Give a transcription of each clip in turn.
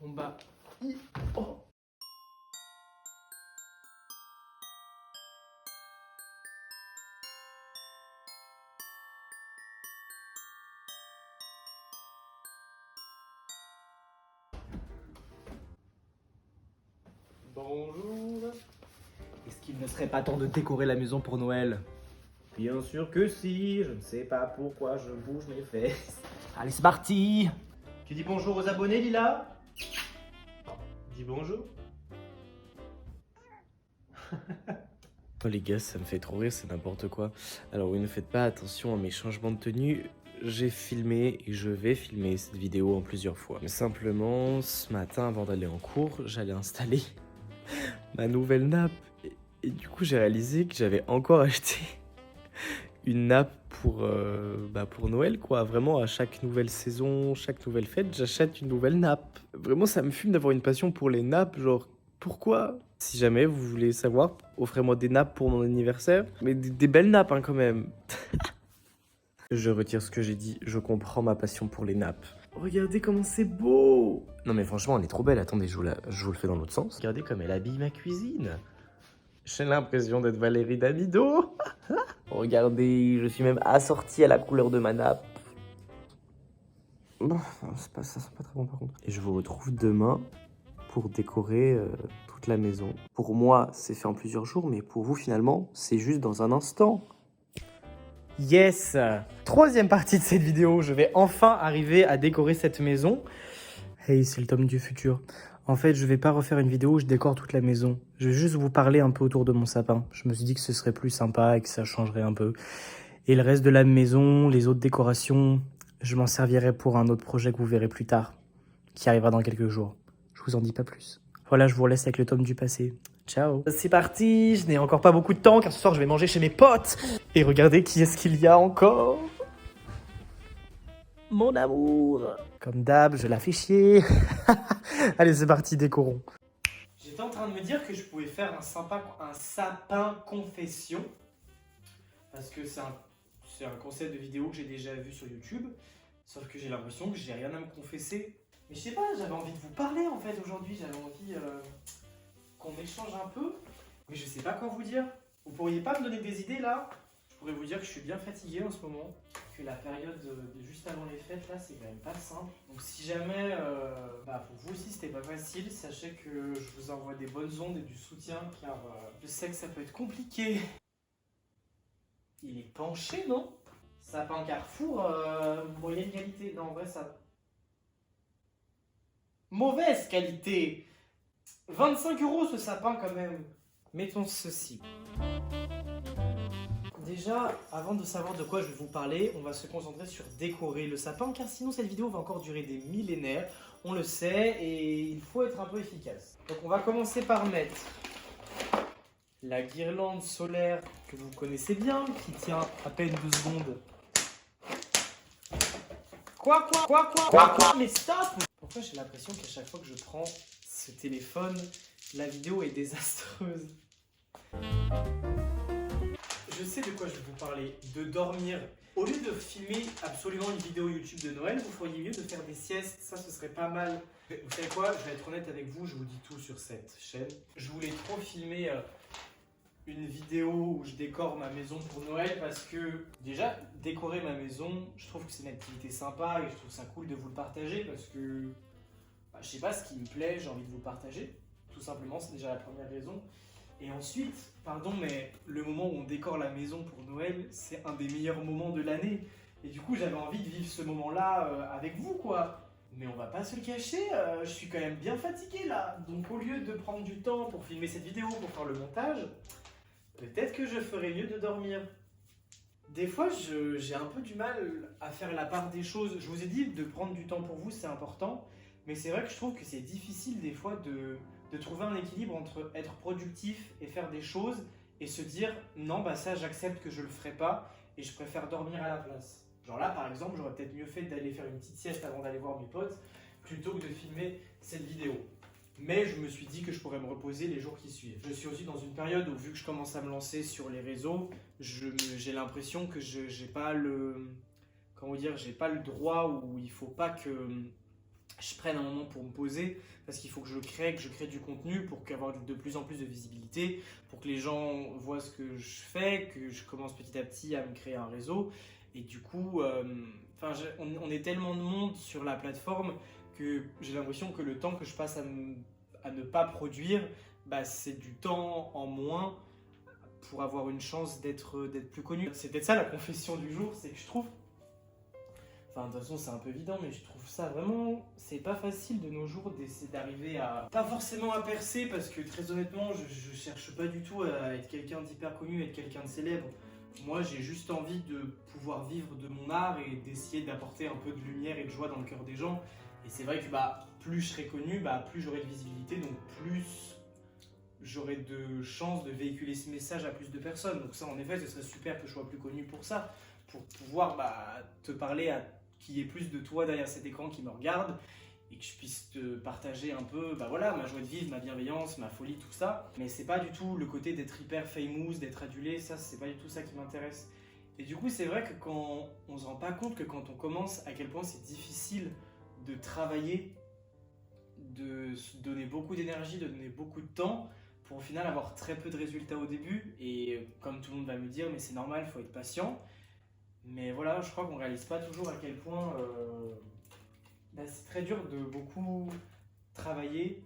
Bon bah... Oh. Bonjour. Est-ce qu'il ne serait pas temps de décorer la maison pour Noël? Bien sûr que si, je ne sais pas pourquoi je bouge mes fesses. Allez, c'est parti. Tu dis bonjour aux abonnés, Lila? Dis bonjour. Oh les gars, ça me fait trop rire, c'est n'importe quoi. Alors oui, ne faites pas attention à mes changements de tenue. J'ai filmé et je vais filmer cette vidéo en plusieurs fois. Mais simplement, ce matin, avant d'aller en cours, j'allais installer ma nouvelle nappe. Et du coup, j'ai réalisé que j'avais encore acheté une nappe pour Noël, quoi. Vraiment, à chaque nouvelle saison, chaque nouvelle fête, j'achète une nouvelle nappe. Vraiment, ça me fume d'avoir une passion pour les nappes, genre... Pourquoi? Si jamais vous voulez savoir, offrez-moi des nappes pour mon anniversaire. Mais des belles nappes, hein, quand même. Je retire ce que j'ai dit, je comprends ma passion pour les nappes. Regardez comment c'est beau! Non mais franchement, elle est trop belle. Attendez, je vous le fais dans l'autre sens. Regardez comme elle habille ma cuisine. J'ai l'impression d'être Valérie Damido. Regardez, je suis même assortie à la couleur de ma nappe. Bon, ça sent pas très bon par contre. Et je vous retrouve demain pour décorer toute la maison. Pour moi, c'est fait en plusieurs jours, mais pour vous, finalement, c'est juste dans un instant. Yes! Troisième partie de cette vidéo, je vais enfin arriver à décorer cette maison. Hey, c'est le tome du futur. En fait, je vais pas refaire une vidéo où je décore toute la maison. Je vais juste vous parler un peu autour de mon sapin. Je me suis dit que ce serait plus sympa et que ça changerait un peu. Et le reste de la maison, les autres décorations, je m'en servirai pour un autre projet que vous verrez plus tard, qui arrivera dans quelques jours. Je vous en dis pas plus. Voilà, je vous laisse avec le tome du passé. Ciao. C'est parti, je n'ai encore pas beaucoup de temps car ce soir je vais manger chez mes potes. Et regardez qui est-ce qu'il y a encore. Mon amour. Comme d'hab, je la fais chier. Allez, c'est parti, décorons. J'étais en train de me dire que je pouvais faire un sapin confession. Parce que c'est un concept de vidéo que j'ai déjà vu sur YouTube. Sauf que j'ai l'impression que j'ai rien à me confesser. Mais je sais pas, j'avais envie de vous parler en fait aujourd'hui. J'avais envie qu'on échange un peu. Mais je sais pas quoi vous dire. Vous pourriez pas me donner des idées là? Je pourrais vous dire que je suis bien fatigué en ce moment. Que la période de juste avant les fêtes là, c'est quand même pas simple. Donc si jamais pour vous aussi c'était pas facile, sachez que je vous envoie des bonnes ondes et du soutien car je sais que ça peut être compliqué. Il est penché, non? Sapin Carrefour, moyenne qualité. Non, en vrai, ça... Mauvaise qualité! 25 € ce sapin, quand même. Mettons ceci. Déjà, avant de savoir de quoi je vais vous parler, on va se concentrer sur décorer le sapin, car sinon cette vidéo va encore durer des millénaires. On le sait, et il faut être un peu efficace. Donc on va commencer par mettre la guirlande solaire que vous connaissez bien, qui tient à peine 2 secondes. Quoi, mais stop! Pourquoi j'ai l'impression qu'à chaque fois que je prends ce téléphone, la vidéo est désastreuse? Je sais de quoi je vais vous parler, de dormir. Au lieu de filmer absolument une vidéo YouTube de Noël, vous feriez mieux de faire des siestes, ça ce serait pas mal. Vous savez quoi, je vais être honnête avec vous, je vous dis tout sur cette chaîne. Je voulais trop filmer une vidéo où je décore ma maison pour Noël parce que déjà décorer ma maison, je trouve que c'est une activité sympa et je trouve ça cool de vous le partager parce que je sais pas ce qui me plaît, j'ai envie de vous le partager. Tout simplement, c'est déjà la première raison. Et ensuite, pardon, mais le moment où on décore la maison pour Noël, c'est un des meilleurs moments de l'année. Et du coup, j'avais envie de vivre ce moment-là avec vous, quoi. Mais on va pas se le cacher, je suis quand même bien fatigué là. Donc au lieu de prendre du temps pour filmer cette vidéo, pour faire le montage, peut-être que je ferais mieux de dormir. Des fois, j'ai un peu du mal à faire la part des choses. Je vous ai dit de prendre du temps pour vous, c'est important. Mais c'est vrai que je trouve que c'est difficile des fois de trouver un équilibre entre être productif et faire des choses et se dire non, bah ça j'accepte que je le ferai pas et je préfère dormir à la place. Genre là, par exemple, j'aurais peut-être mieux fait d'aller faire une petite sieste avant d'aller voir mes potes plutôt que de filmer cette vidéo. Mais je me suis dit que je pourrais me reposer les jours qui suivent. Je suis aussi dans une période où, vu que je commence à me lancer sur les réseaux, j'ai l'impression que j'ai pas le... Comment dire, j'ai pas le droit, ou il faut pas que je prenne un moment pour me poser, parce qu'il faut que je crée du contenu pour avoir de plus en plus de visibilité, pour que les gens voient ce que je fais, que je commence petit à petit à me créer un réseau. Et du coup, on est tellement de monde sur la plateforme que j'ai l'impression que le temps que je passe à ne pas produire, bah, c'est du temps en moins pour avoir une chance d'être plus connu. C'est peut-être ça la confession du jour, c'est que je trouve, enfin de toute façon c'est un peu évident, mais je trouve ça vraiment, c'est pas facile de nos jours d'essayer d'arriver à, pas forcément à percer, parce que très honnêtement je cherche pas du tout à être quelqu'un d'hyper connu, être quelqu'un de célèbre. Moi j'ai juste envie de pouvoir vivre de mon art et d'essayer d'apporter un peu de lumière et de joie dans le cœur des gens. Et c'est vrai que bah, plus je serai connu, bah, plus j'aurai de visibilité, donc plus j'aurai de chances de véhiculer ce message à plus de personnes. Donc ça, en effet, ce serait super que je sois plus connu pour ça, pour pouvoir te parler à qu'il y ait plus de toi derrière cet écran qui me regarde et que je puisse te partager un peu ma joie de vivre, ma bienveillance, ma folie, tout ça. Mais c'est pas du tout le côté d'être hyper famous, d'être adulé, ça, c'est pas du tout ça qui m'intéresse. Et du coup, c'est vrai que quand on se rend pas compte que quand on commence, à quel point c'est difficile de travailler, de se donner beaucoup d'énergie, de donner beaucoup de temps, pour au final avoir très peu de résultats au début. Et comme tout le monde va me dire, mais c'est normal, il faut être patient. Mais voilà, je crois qu'on ne réalise pas toujours à quel point c'est très dur de beaucoup travailler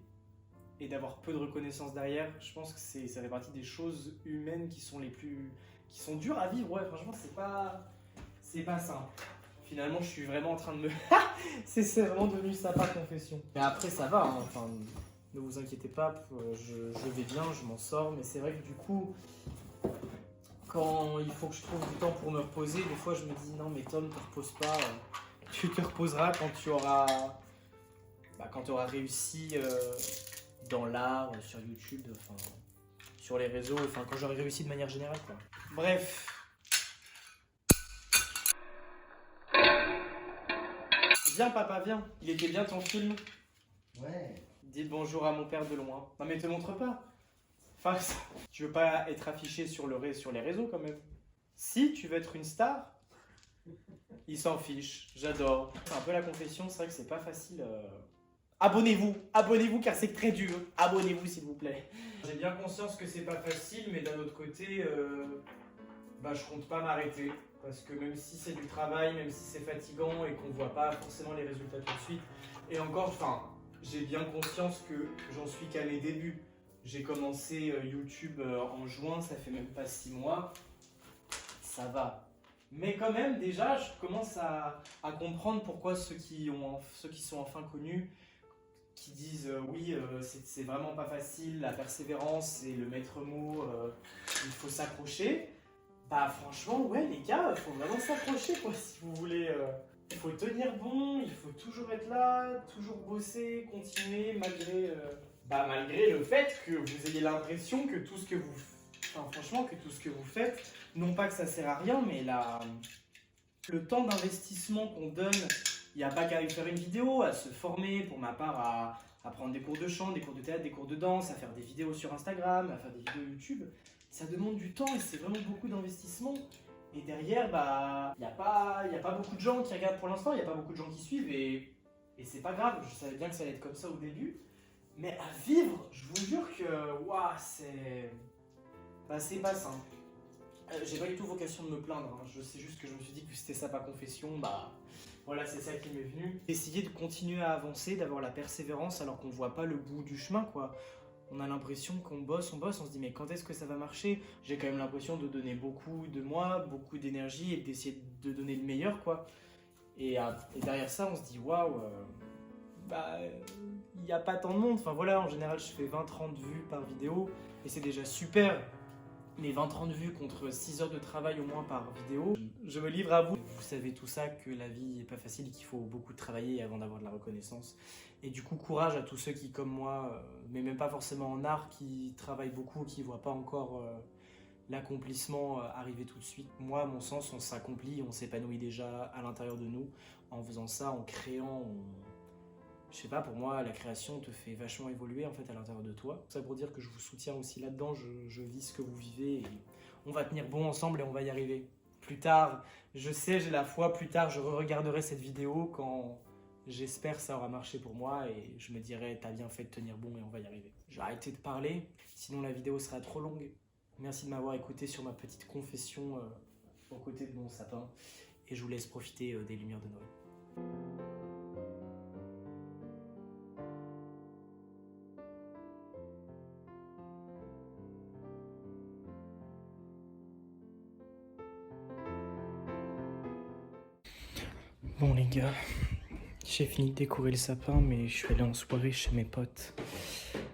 et d'avoir peu de reconnaissance derrière. Je pense que ça fait partie des choses humaines qui sont dures à vivre. Ouais, franchement, c'est pas simple. Finalement, je suis vraiment en train de me... c'est vraiment devenu sympa confession. Mais après, ça va, hein. Enfin, ne vous inquiétez pas, je vais bien, je m'en sors. Mais c'est vrai que du coup, quand il faut que je trouve du temps pour me reposer, des fois je me dis non mais Tom, te repose pas. Tu te reposeras quand tu auras réussi dans l'art, sur YouTube, enfin, sur les réseaux, enfin quand j'aurai réussi de manière générale, quoi. Bref. Viens papa, viens. Il était bien ton film. Ouais. Dis bonjour à mon père de loin. Non mais te montre pas. Enfin, tu veux pas être affiché sur les réseaux quand même. Si tu veux être une star, il s'en fiche. J'adore. C'est un peu la confession, c'est vrai que c'est pas facile. Abonnez-vous car c'est très dur. Abonnez-vous s'il vous plaît. J'ai bien conscience que c'est pas facile, mais d'un autre côté, je compte pas m'arrêter. Parce que même si c'est du travail, même si c'est fatigant et qu'on voit pas forcément les résultats tout de suite, et encore, enfin, j'ai bien conscience que j'en suis qu'à mes débuts. J'ai commencé YouTube en juin, ça fait même pas 6 mois. Ça va. Mais quand même, déjà, je commence à comprendre pourquoi ceux qui sont enfin connus, qui disent oui, c'est vraiment pas facile, la persévérance, c'est le maître mot, il faut s'accrocher. Bah franchement, ouais les gars, il faut vraiment s'accrocher quoi, si vous voulez. Il faut tenir bon, il faut toujours être là, toujours bosser, continuer malgré le fait que vous ayez l'impression que tout ce que vous faites, non pas que ça sert à rien, mais le temps d'investissement qu'on donne, il n'y a pas qu'à faire une vidéo, à se former, pour ma part, à prendre des cours de chant, des cours de théâtre, des cours de danse, à faire des vidéos sur Instagram, à faire des vidéos YouTube. Ça demande du temps et c'est vraiment beaucoup d'investissement. Et derrière, il n'y a pas beaucoup de gens qui regardent pour l'instant, il n'y a pas beaucoup de gens qui suivent et c'est pas grave. Je savais bien que ça allait être comme ça au début. Mais à vivre, je vous jure que c'est pas simple. J'ai pas du tout vocation de me plaindre, hein. Je sais juste que je me suis dit que c'était ça ma confession, voilà, c'est ça qui m'est venu. Essayer de continuer à avancer, d'avoir la persévérance alors qu'on voit pas le bout du chemin, quoi. On a l'impression qu'on bosse, on se dit mais quand est-ce que ça va marcher? J'ai quand même l'impression de donner beaucoup de moi, beaucoup d'énergie et d'essayer de donner le meilleur, quoi. Et derrière ça, on se dit waouh, il n'y a pas tant de monde. Enfin voilà, en général, je fais 20-30 vues par vidéo et c'est déjà super. Mais 20-30 vues contre 6 heures de travail au moins par vidéo, je me livre à vous. Vous savez tout ça, que la vie n'est pas facile et qu'il faut beaucoup travailler avant d'avoir de la reconnaissance. Et du coup, courage à tous ceux qui, comme moi, mais même pas forcément en art, qui travaillent beaucoup, qui ne voient pas encore l'accomplissement arriver tout de suite. Moi, à mon sens, on s'accomplit, on s'épanouit déjà à l'intérieur de nous. En faisant ça, en créant, je sais pas, pour moi, la création te fait vachement évoluer en fait à l'intérieur de toi. Ça pour dire que je vous soutiens aussi là-dedans, je vis ce que vous vivez et on va tenir bon ensemble et on va y arriver. Plus tard, je sais, j'ai la foi, plus tard je regarderai cette vidéo quand J'espère que ça aura marché pour moi et je me dirai t'as bien fait de tenir bon et on va y arriver. Je vais arrêter de parler, sinon la vidéo sera trop longue. Merci de m'avoir écouté sur ma petite confession aux côtés de mon sapin et je vous laisse profiter des lumières de Noël. Bon les gars, j'ai fini de décorer le sapin, mais je suis allé en soirée chez mes potes.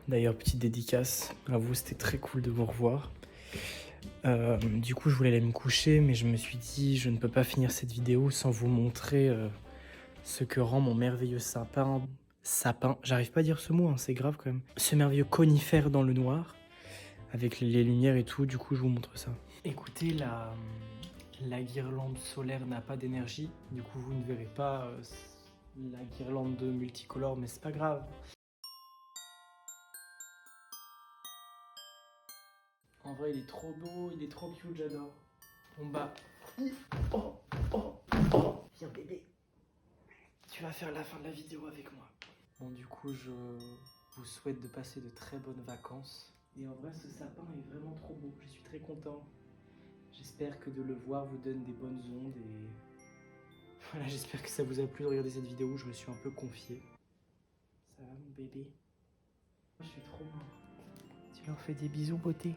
D'ailleurs, petite dédicace à vous, c'était très cool de vous revoir. Du coup, je voulais aller me coucher, mais je me suis dit, je ne peux pas finir cette vidéo sans vous montrer ce que rend mon merveilleux sapin. J'arrive pas à dire ce mot, hein, c'est grave quand même. Ce merveilleux conifère dans le noir, avec les lumières et tout, du coup, je vous montre ça. Écoutez, la guirlande solaire n'a pas d'énergie, du coup vous ne verrez pas la guirlande de multicolore, mais c'est pas grave. En vrai il est trop beau, il est trop cute, j'adore. Bon bah... Oh, oh, oh, viens bébé. Tu vas faire la fin de la vidéo avec moi. Bon du coup je vous souhaite de passer de très bonnes vacances. Et en vrai ce sapin est vraiment trop beau, je suis très content. J'espère que de le voir vous donne des bonnes ondes et voilà, j'espère que ça vous a plu de regarder cette vidéo où je me suis un peu confié. Ça va mon bébé? Je suis trop mort. Tu leur fais des bisous beauté.